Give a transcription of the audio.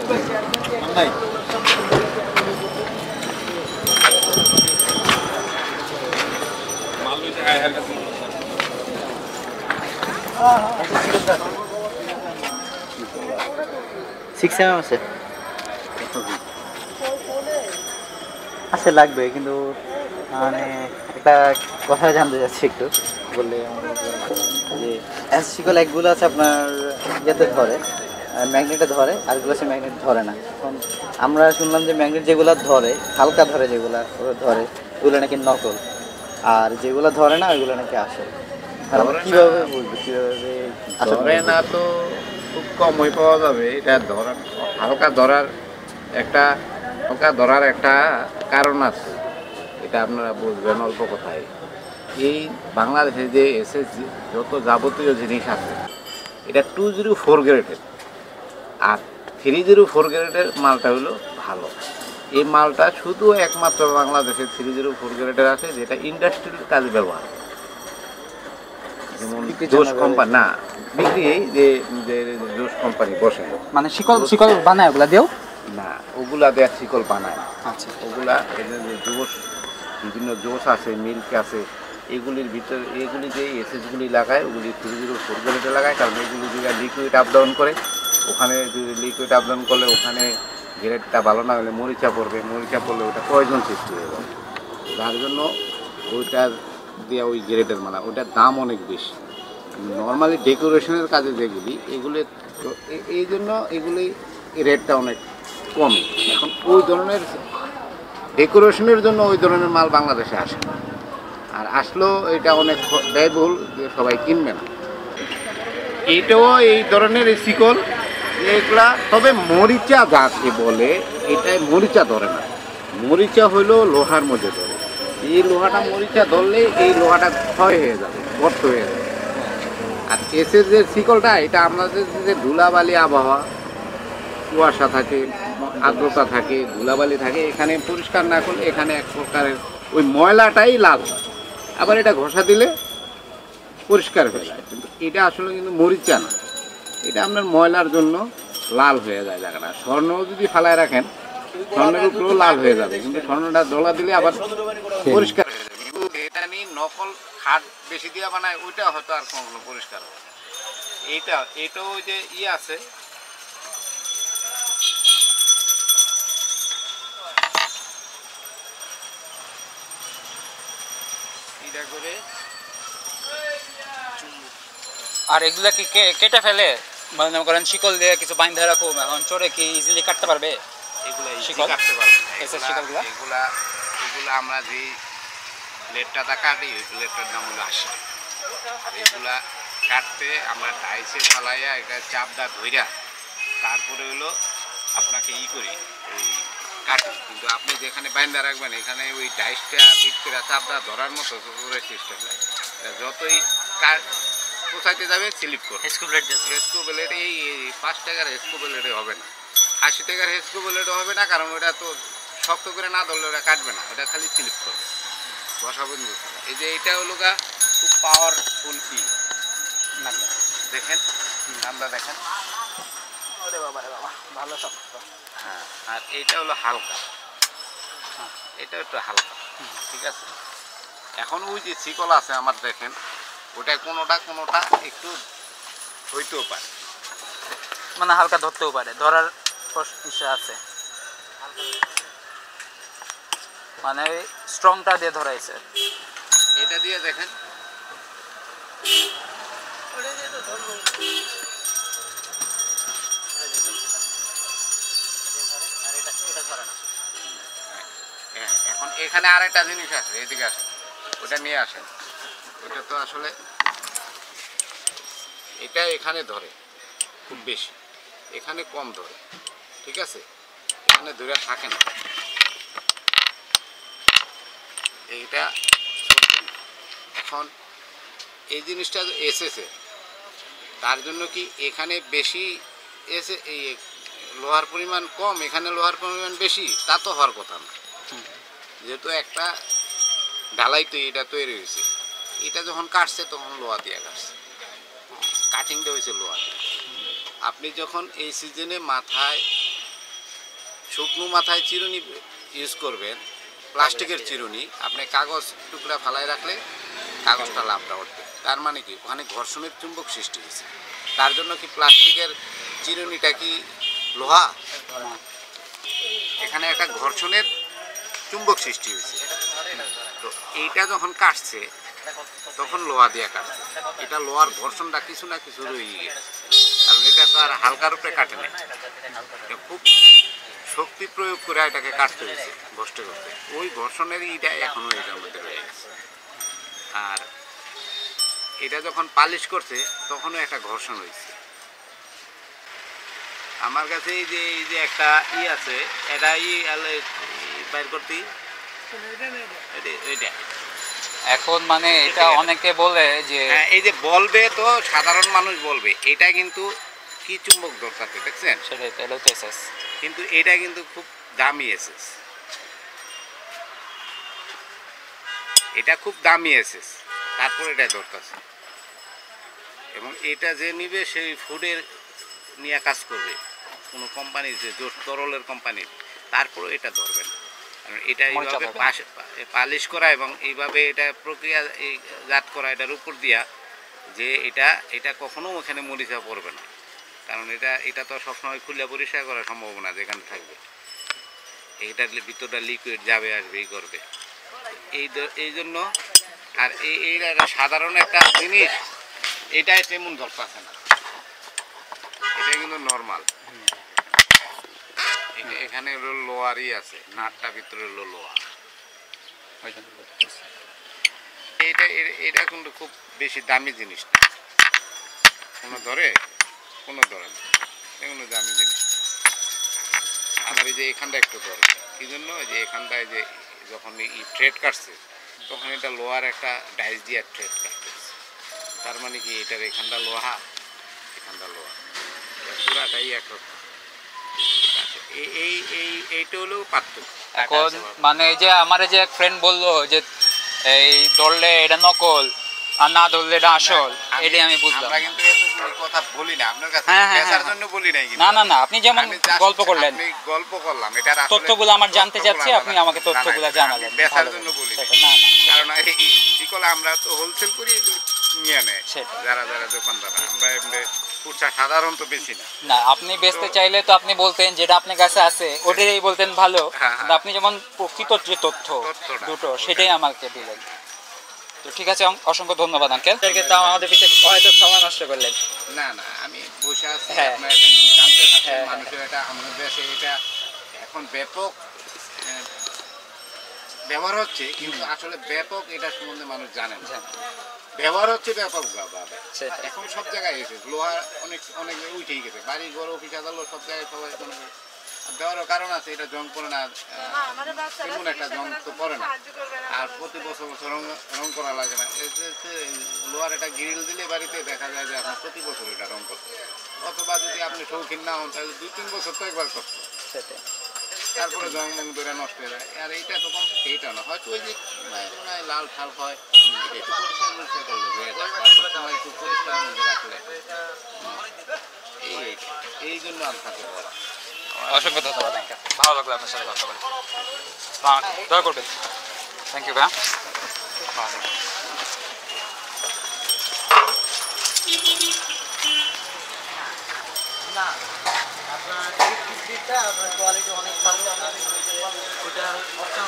6 mm আছে আছে লাগবে কিন্তু মানে একটা কথা জানতে চাচ্ছি একটু বললে যে শিকল একগুলো আছে আপনার ইয়েতে ধরে ম্যাগনেটে ধরে আরগুলো আছে ম্যাগনেট ধরে না। এখন আমরা শুনলাম যে ম্যাগনেট যেগুলো ধরে হালকা ধরে যেগুলো ধরে ওগুলো নাকি নকল, আর যেগুলো ধরে না ওইগুলো নাকি আসল। কিভাবে বুঝবো কিভাবে ধরে না? তো খুব কমই পাওয়া যাবে। এটা ধরার হালকা ধরার একটা কারণ আছে, এটা আপনারা বুঝবেন অল্প কথায়। এই বাংলাদেশে যে এসএসজি যত যাবতীয় জিনিস আছে এটা 204 গ্রেডের, আর 304 গ্রেডের মালটা হলো ভালো। এই মালটা শুধু একমাত্র বাংলাদেশে 304 গ্রেডের আছে, যেটা ইন্ডাস্ট্রিয়াল কাজে ব্যবহার করে। যেমন জোশ কোম্পানি না বিক্রি, যে জোশ কোম্পানি বসে মানে শিকল বানায় ওগুলা দিয়েও না, ওগুলা দেয়া শিকল বানায়। আচ্ছা, ওগুলা জোশ, বিভিন্ন জোশ আছে, মিল্ক আছে, এগুলির ভিতরে এগুলি যে এসএসগুলি লাগায় ওগুলি 304 গ্রেডে লাগায়, কারণ এগুলি যে লিকুইড আপ ডাউন করে, ওখানে যদি লিকুইড আপ ডাউন করলে ওখানে গ্রেডটা ভালো না হলে মরিচা পড়বে, মরিচা পড়লে ওটা পয়জন সৃষ্টি হয়ে যাবে। যার জন্য ওইটা দেওয়া ওই গ্রেডের মালা, ওইটার দাম অনেক বেশি। নর্মালি ডেকোরেশনের কাজে যেগুলি এগুলি, এই জন্য এগুলি রেটটা অনেক কম। এখন ওই ধরনের ডেকোরেশনের জন্য ওই ধরনের মাল বাংলাদেশে আসে না, আর আসলেও এটা অনেক ব্যয়বহুল, যে সবাই কিনবে না। এটাও এই ধরনের শিকল এগুলা, তবে মরিচা যাকে বলে এটাই মরিচা ধরে না, মরিচা হইলো লোহার মধ্যে ধরে। এই লোহাটা মরিচা ধরলে এই লোহাটা ক্ষয় হয়ে যাবে, গর্ত হয়ে যাবে। আর এসের যে শিকলটা, এটা আমাদের যে ধুলাবালি আবহাওয়া, কুয়াশা থাকে, আর্দ্রতা থাকে, ধুলাবালি থাকে, এখানে পরিষ্কার না করলে এখানে এক প্রকারের ওই ময়লাটাই লাল হয়। আবার এটা ঘষা দিলে পরিষ্কার হয়ে যায়, কিন্তু এটা আসলে কিন্তু মরিচা না, এটা আপনার ময়লার জন্য লাল হয়ে যায় জায়গাটা। স্বর্ণ যদি ফালায় রাখেন স্বর্ণের উপরেও লাল হয়ে যাবে, কিন্তু স্বর্ণটা দোলা দিলে আবার পরিষ্কার হয়ে যাবে। কিন্তু এটা নিয়ে নকল খাট বেশি দিয়ে বানায়, ওইটা হয়তো আর কখনো পরিষ্কার হবে না। এটাও ওই যে আছে, এটা করে। আর এগুলা কি কেটে ফেলে মনে করেন শিকল দিয়ে কিছু বাইন্ধে রাখো, এখন চোরে কি ইজিলি কাটতে পারবে? এগুলা শিকল কাটতে পারবে না, শিকলগুলা এগুলা আমরা যে প্লেটটা কাটি ওই প্লেটটার দাম হলো 80 টাকা। আর এগুলা কাটতে আমরা টাইসে ফালাইয়া এটা চাপদা ধইরা তারপরে হলো আপনাকে করি ওই কাটি। কিন্তু আপনি যেখানে বাইন্দা রাখবেন এখানে ওই ডাইসটা ফিট করে চাপদা ধরার মতো করে সিস্টেম লাগে, যতই পোষাইতে যাবে স্লিপ করবে। হেসকো ব্লেড এই 5 টাকার হেসকো ব্লেডে হবে না, 80 টাকার হেসকো ব্লেডও হবে না, কারণ ওটা তো শক্ত করে না ধরলে ওটা কাটবে না, ওটা খালি স্লিপ করবে, বসাবেন। এই যে এইটা হলো খুব পাওয়ারফুল দেখেন, নামটা দেখেন। ওরে বাবা রে বাবা, ভালো শক্ত। হ্যাঁ, আর এইটা হলো হালকা, এটা একটু হালকা, ঠিক আছে। এখন ওই যে শিকল আছে আমার দেখেন, ওটা কোনোটা একটু হইতেও পারে, মানে হালকা ধরতেও পারে, ধরার ইচ্ছা আছে, মানে স্ট্রংটা দিয়ে ধরাইছে। এটা দিয়ে দেখেন, এখন এখানে আরেকটা জিনিস আছে, এদিকে আসেন, ওটা নিয়ে আসেন। ওটা তো আসলে এটা এখানে ধরে খুব বেশি, এখানে কম ধরে, ঠিক আছে, এখানে ধরে থাকে না, এইটা। এখন এই জিনিসটা এসেছে তার জন্য কি এখানে বেশি এসে এই লোহার পরিমাণ কম, এখানে লোহার পরিমাণ বেশি, তা তো হওয়ার কথা না। যেহেতু একটা ঢালাই তো এটা তৈরি হয়েছে, এটা যখন কাটছে তখন লোহা দিয়ে কাটছে, কাটিংটা হয়েছে লোহা দিয়ে। আপনি যখন এই সিজনে মাথায় শুকনো মাথায় চিরুনি ইউজ করবেন, প্লাস্টিকের চিরুনি, আপনি কাগজ টুকরা ফালায় রাখলে কাগজটা লাভটা উঠবে। তার মানে কি ওখানে ঘর্ষণের চুম্বক সৃষ্টি হয়েছে। তার জন্য কি প্লাস্টিকের চিরুনিটা কি লোহা? এখানে একটা ঘর্ষণের চুম্বক সৃষ্টি হয়েছে। তো এইটা যখন কাটছে তখন লোহা দিয়ে কাটছে, এটা লোহার ঘর্ষণটা কিছু না কিছু রয়ে গেছে, কারণ এটা তো আর হালকার উপরে কাটে না, এটা খুব শক্তি প্রয়োগ করে এটাকে কাটতে হয়েছে ঘষতে করতে। ওই ঘর্ষণের ইটা এখনো এটার মধ্যে রয়ে গেছে। আর এটা যখন পালিশ করছে তখনও একটা ঘর্ষণ হয়েছে। আমার কাছে এই যে একটা আছে, এটা বাইর করতেই এটা এখন মানে এটা অনেকে বলে যে হ্যাঁ, এই যে বলবে তো সাধারণ মানুষ বলবে এটা কিন্তু কি চুম্বক দরকার, দেখছেন? সেটাই তাহলে তো এসএস কিন্তু এটা কিন্তু খুব দামি এসেস, এটা খুব দামি এসেস, তারপর এটা দরকার। এবং এটা যে নিবে সেই ফুডের নিয়ে কাজ করবে, কোনো কোম্পানির যে তরলের কোম্পানির, তারপরেও এটা ধরবে না। কারণ এটা এইভাবে পালিশ করা এবং এইভাবে এটা প্রক্রিয়া এই জাত করা, এটার উপর দিয়া যে এটা কখনো ওখানে মরিচা পড়বে না, কারণ এটা তো সবসময় খুলে পরিষ্কার করার সম্ভাবনা যেখানে থাকবে, এইটার ভিতরটা লিকুইড যাবে আসবেই করবে। এই জন্য আর এইটা সাধারণ একটা জিনিস, এটাই তেমন ধরতেছে না, এটা কিন্তু নর্মাল। এখানে হলো লোয়ারই আছে, নাটটা ভিতরে হলো লোয়া। এটা কিন্তু খুব বেশি দামি জিনিস না, কোনো ধরে কোনো ধরে না, এগুলো দামি জিনিস। আবার এই যে এখানটা একটু ধরে, কি জন্য যে এখানটায় যে যখন এই থ্রেড কাটছে তখন এটা লোহার একটা ডাইস দিয়ে থ্রেড কাটতেছে, তার মানে কি এটার এখানটা লোহা, এখানটা লোহা, পুরাটাই একরকম। এইটা হলো পার্থক্য। এখন মানে এই যে আমার এই যে এক ফ্রেন্ড বললো যে এই ধরলে এটা নকল আর না ধরলে এটা আসল, এটাই আমি বুঝলাম। আমরা কিন্তু এতগুলো কথা বলি না আপনার কাছে, হ্যাঁ, হ্যাঁ, পেশার হ্যাঁ। জন্য বলি নাই কিন্তু। না না না, আপনি যেমন আমি just গল্প করলেন, আপনি গল্প করলাম, এটার আসলে তথ্যগুলো আমার জানতে চাচ্ছি, আপনি আমাকে তথ্যগুলো জানালেন। পেশার ভালো জন্য বলি সেটা, না না কারণ এই শিকলে আমরা তো হোলসেল করি, এগুলো নিয়ে নেয় সেটা। যারা দোকানদার, আমরা এমনি খুচরা সাধারণত বেশি না। না, আপনি বেচতে চাইলে তো আপনি বলতেন যেটা আপনার কাছে আছে ওটাই বলতেন ভালো, হ্যাঁ, কিন্তু আপনি যেমন প্রকৃত যে তথ্য তথ্যটা, দুটো সেটাই আমাকে দিলেন। তো ঠিক আছে, অসংখ্য ধন্যবাদ আঙ্কেল। তাও আমাদের পিছিয়ে হয়তো সময় নষ্ট করলেন। না না, আমি বসে আছি, হ্যাঁ। আপনার একটা জিনিস জানতে চাচ্ছেন, হ্যাঁ, মানুষের এটা আমাদের দেশে এটা এখন ব্যাপক ব্যবহার হচ্ছে, কিন্তু আসলে ব্যাপক এটা সম্বন্ধে মানুষ জানে না। ব্যবহার হচ্ছে ব্যাপকভাবে, সেটা। এখন সব জায়গায় এসে লোহা অনেক অনেক উঠেই গেছে, বাড়ি ঘর অফিস আদালত সব জায়গায় সবাই মনে করে। দেওয়ারও কারণ আছে, এটা জং পড়ে না, তেমন একটা জং তো পড়ে না, আর প্রতি বছর বছর রং করা লাগে না। লোহার একটা গ্রিল দিলে বাড়িতে দেখা যায় যে আপনার প্রতি বছর এটা রং করতে, অথবা যদি আপনি শৌখিন না হন তাহলে 2-3 বছর তো একবার করতে, সেটাই। তারপরে জং মং ধরে নষ্ট হয়ে যায়। আর এইটা তো কম এইটা না, হয়তো ওই যে মনে হয় লাল ঠাল হয়, এটা একটু পরিষ্কার পরিষ্কার করলে হয়ে যায়, বা সবসময় একটু পরিষ্কারের মধ্যে রাখলে এই জন্য আর থাকে বলা। অসংখ্য ধন্যবাদ আঙ্কেল, ভালো লাগলো আপনার সাথে কথা বলে। দয়া করবেন। থ্যাংক ইউ ভাইয়া। না আপনার এই আপনার কোয়ালিটি অনেক ভালো, ওটা